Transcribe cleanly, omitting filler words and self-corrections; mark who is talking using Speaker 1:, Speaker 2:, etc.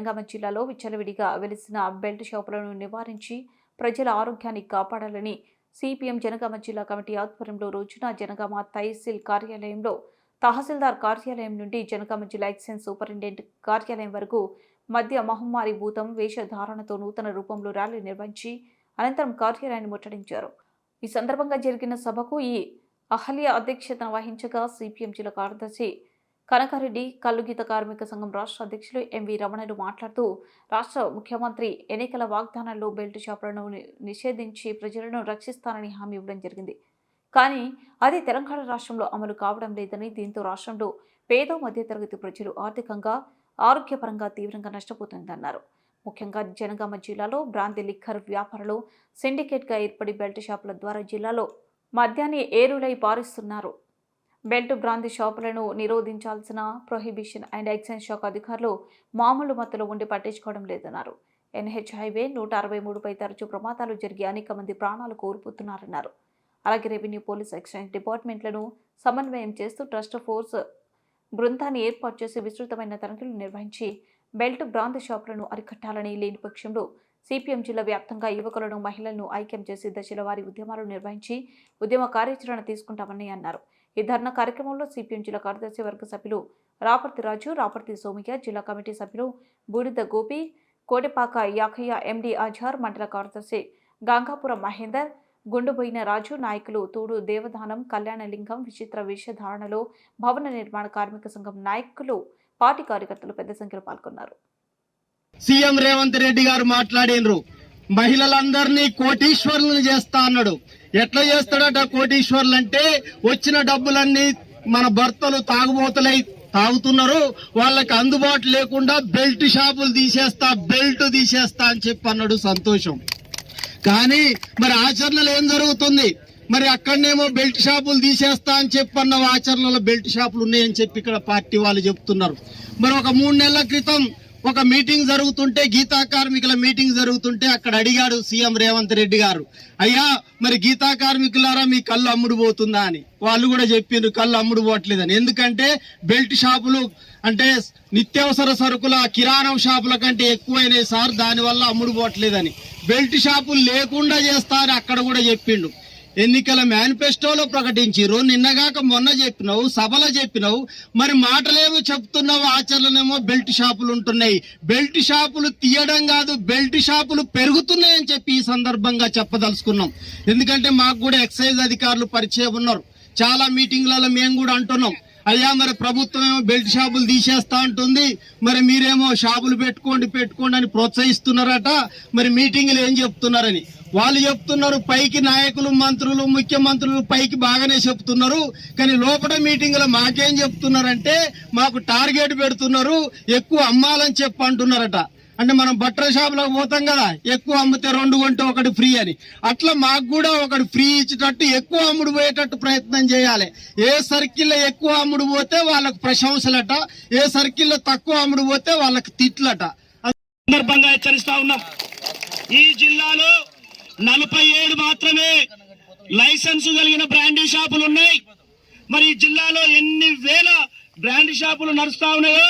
Speaker 1: జనగామ జిల్లాలో విచ్చలవిడిగా వెలిసిన బెల్ట్ షాపులను నివారించి ప్రజల ఆరోగ్యాన్ని కాపాడాలని సిపిఎం జనగామ జిల్లా కమిటీ ఆధ్వర్యంలో రోజున జనగామ తహసీల్ కార్యాలయంలో తహసీల్దార్ కార్యాలయం నుండి జనగామ జిల్లా ఎక్సైజ్ సూపరింటెండెంట్ కార్యాలయం వరకు మధ్య మహమ్మారి భూతం వేషధారణతో నూతన రూపంలో ర్యాలీ నిర్వహించి అనంతరం కార్యాలయాన్ని ముట్టడించారు. ఈ సందర్భంగా జరిగిన సభకు ఈ అహల్య అధ్యక్షతన వహించగా సిపిఎం జిల్లా కార్యదర్శి కనకారెడ్డి, కల్లుగీత కార్మిక సంఘం రాష్ట్ర అధ్యక్షులు ఎంవి రమణలు మాట్లాడుతూ రాష్ట్ర ముఖ్యమంత్రి ఎన్నికల వాగ్దానాల్లో బెల్ట్ షాపులను నిషేధించి ప్రజలను రక్షిస్తానని హామీ ఇవ్వడం జరిగింది. కానీ అది తెలంగాణ రాష్ట్రంలో అమలు కావడం లేదని, దీంతో రాష్ట్రంలో పేద మధ్యతరగతి ప్రజలు ఆర్థికంగా ఆరోగ్యపరంగా తీవ్రంగా నష్టపోతుందన్నారు. ముఖ్యంగా జనగామ జిల్లాలో బ్రాంతి లిక్కర్ వ్యాపారులు సిండికేట్గా ఏర్పడి బెల్ట్ షాపుల ద్వారా జిల్లాలో మద్యాన్ని ఏరులై పారిస్తున్నారు. బెల్ట్ బ్రాంతి షాపులను నిరోధించాల్సిన ప్రొహిబిషన్ అండ్ ఎక్సైజ్ శాఖ అధికారులు మామూలు మత్తులో ఉండి పట్టించుకోవడం లేదన్నారు. ఎన్హెచ్ హైవే 163పై తరచూ ప్రమాదాలు జరిగి అనేక మంది ప్రాణాలు కోల్పోతున్నారన్నారు. అలాగే రెవెన్యూ, పోలీస్, ఎక్సైజ్ డిపార్ట్మెంట్లను సమన్వయం చేస్తూ ట్రస్ట్ ఫోర్స్ బృందాన్ని ఏర్పాటు చేసి విస్తృతమైన తనిఖీలు నిర్వహించి బెల్ట్ బ్రాంతి షాపులను అరికట్టాలని, లేని పక్షంలో సిపిఎం జిల్లా వ్యాప్తంగా యువకులను, మహిళలను ఐక్యం చేసి దశల వారీ ఉద్యమాలు నిర్వహించి ఉద్యమ కార్యాచరణ తీసుకుంటామని అన్నారు. ఈ ధర్నా కార్యక్రమంలో సిపిఎం జిల్లా కార్యదర్శి వర్గ సభ్యులు రాపర్తి రాజు, రాపర్తి సోమయ్య, జిల్లా కమిటీ సభ్యులు బూడిద గోపి, కోటెపాక యాకయ్య, ఎండి అజార్, మండల కార్యదర్శి గంగాపురం మహేందర్, గుండుబోయిన రాజు, నాయకులు తూడు దేవదానం, కళ్యాణలింగం, విచిత్ర వేషధారణలో భవన నిర్మాణ కార్మిక సంఘం నాయకులు, పార్టీ కార్యకర్తలు పెద్ద సంఖ్యలో పాల్గొన్నారు.
Speaker 2: సీఎం రేవంత్ రెడ్డి గారు మాట్లాడినరు, మహిళలందరినీ కోటీశ్వరులను చేస్తా అన్నాడు. ఎట్లా చేస్తాడట కోటీశ్వరులు అంటే, వచ్చిన డబ్బులన్నీ మన భర్తలు తాగుబోతులై తాగుతున్నారు, వాళ్ళకి అందుబాటు లేకుండా బెల్ట్ షాపులు తీసేస్తా అని చెప్పి అన్నాడు. సంతోషం. కానీ మరి ఆచరణలో ఏం జరుగుతుంది? మరి అక్కడనేమో బెల్ట్ షాపులు తీసేస్తా అని చెప్పన్న ఆచరణలో బెల్ట్ షాపులు ఉన్నాయని చెప్పి ఇక్కడ పార్టీ వాళ్ళు చెప్తున్నారు. మరి ఒక 3 నెలల క్రితం ఒక మీటింగ్ జరుగుతుంటే, గీతా కార్మికుల మీటింగ్ జరుగుతుంటే అక్కడ అడిగాడు సీఎం రేవంత్ రెడ్డి గారు, అయ్యా మరి గీతా కార్మికులారా మీ కళ్ళు అమ్ముడు పోతుందా అని. వాళ్ళు కూడా చెప్పిండ్రు కళ్ళు అమ్ముడు పోవట్లేదని. ఎందుకంటే బెల్ట్ షాపులు అంటే నిత్యావసర సరుకుల కిరాణం షాపుల కంటే ఎక్కువైనాయి సార్, దానివల్ల అమ్ముడు పోవట్లేదని. బెల్ట్ షాపులు లేకుండా చేస్తారని అక్కడ కూడా చెప్పిండు. ఎన్నికల మేనిఫెస్టోలో ప్రకటించారు, నిన్నగాక మొన్న చెప్పినావు, సభలో చెప్పినావు, మరి మాటలేమో చెప్తున్నావు, ఆచరణలేమో బెల్ట్ షాపులు ఉంటున్నాయి. బెల్ట్ షాపులు తీయడం కాదు, బెల్ట్ షాపులు పెరుగుతున్నాయని చెప్పి ఈ సందర్భంగా చెప్పదలుచుకున్నాం. ఎందుకంటే మాకు కూడా ఎక్సైజ్ అధికారులు పరిచయం ఉన్నారు. చాలా మీటింగ్లలో మేము కూడా అంటున్నాం, అయ్యా మరి ప్రభుత్వం ఏమో బెల్ట్ షాపులు తీసేస్తా అంటుంది, మరి మీరేమో షాపులు పెట్టుకోండి అని ప్రోత్సహిస్తున్నారట, మరి మీటింగ్లు ఏం చెప్తున్నారని. వాళ్ళు చెప్తున్నారు పైకి నాయకులు, మంత్రులు, ముఖ్యమంత్రులు పైకి బాగానే చెప్తున్నారు, కానీ లోపల మీటింగ్లో మాకేం చెప్తున్నారంటే మాకు టార్గెట్ పెడుతున్నారు, ఎక్కువ అమ్మాలని చెప్పి అంటున్నారట. అంటే మనం బట్టల షాపులకు పోతాం కదా, ఎక్కువ అమ్మితే 2 కొంటే 1 ఫ్రీ అని, అట్లా మాకు కూడా 1 ఫ్రీ ఇచ్చేటట్టు ఎక్కువ అమ్ముడు పోయేటట్టు ప్రయత్నం చేయాలి. ఏ సర్కిల్లో ఎక్కువ అమ్ముడు పోతే వాళ్ళకు ప్రశంసలట, ఏ సర్కిల్లో తక్కువ అమ్ముడు పోతే వాళ్ళకి తిట్లట. సందర్భంగా హెచ్చరిస్తా ఉన్నాం. ఈ జిల్లాలో 47 మాత్రమే లైసెన్స్ కలిగిన బ్రాండీ షాపులు ఉన్నాయి. మరి ఈ జిల్లాలో ఎన్ని వేల బ్రాండీ షాపులు నడుస్తా ఉన్నాయో